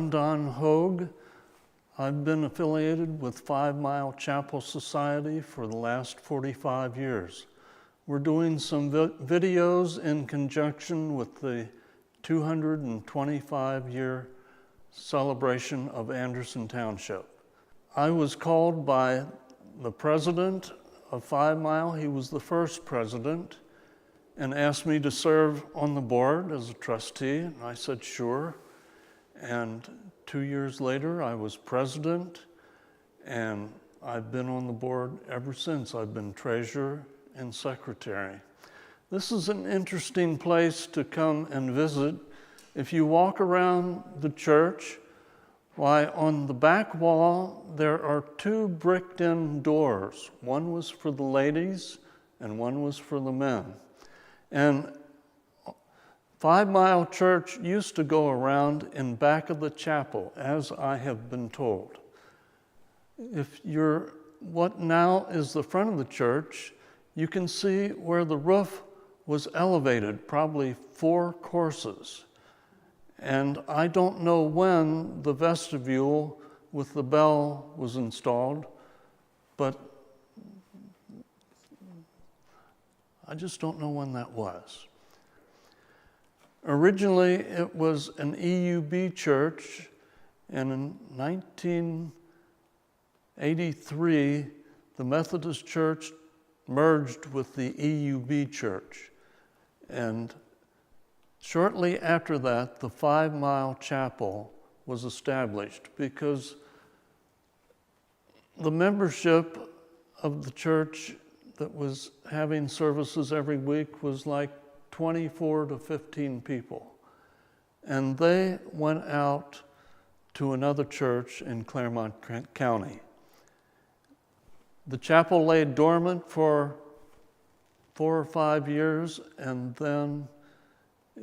I'm Don Hogue. I've been affiliated with 5 Mile Chapel Society for the last 45 years. We're doing some videos in conjunction with the 225-year celebration of Anderson Township. I was called by the president of 5 Mile, he was the first president, and asked me to serve on the board as a trustee, and I said sure. And 2 years later, I was president, and I've been on the board ever since. I've been treasurer and secretary. This is an interesting place to come and visit. If you walk around the church, why, on the back wall, there are 2 bricked-in doors. One was for the ladies, and one was for the men. And 5 Mile Church used to go around in back of the chapel, as I have been told. If you're what now is the front of the church, you can see where the roof was elevated, probably 4 courses. And I don't know when the vestibule with the bell was installed, but I just don't know when that was. Originally, it was an EUB church, and in 1983, the Methodist Church merged with the EUB church. And shortly after that, the 5 Mile Chapel was established because the membership of the church that was having services every week was like 24 to 15 people. And they went out to another church in Claremont County. The chapel lay dormant for 4 or 5 years, and then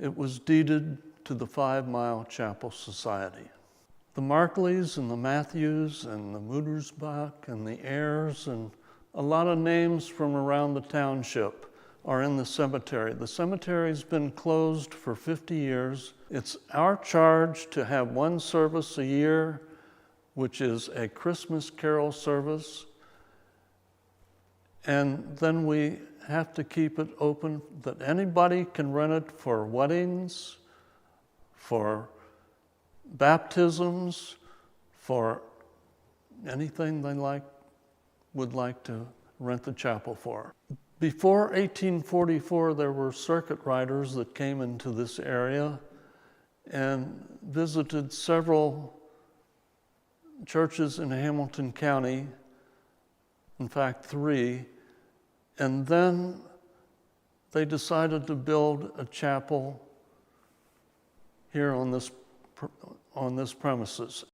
it was deeded to the 5 Mile Chapel Society. The Markleys and the Matthews and the Mudersbach and the Ayers and a lot of names from around the township are in the cemetery. The cemetery's been closed for 50 years. It's our charge to have 1 service a year, which is a Christmas carol service. And then we have to keep it open that anybody can rent it for weddings, for baptisms, for anything they would like to rent the chapel for. Before 1844, there were circuit riders that came into this area and visited several churches in Hamilton County, in fact 3, and then they decided to build a chapel here on this premises.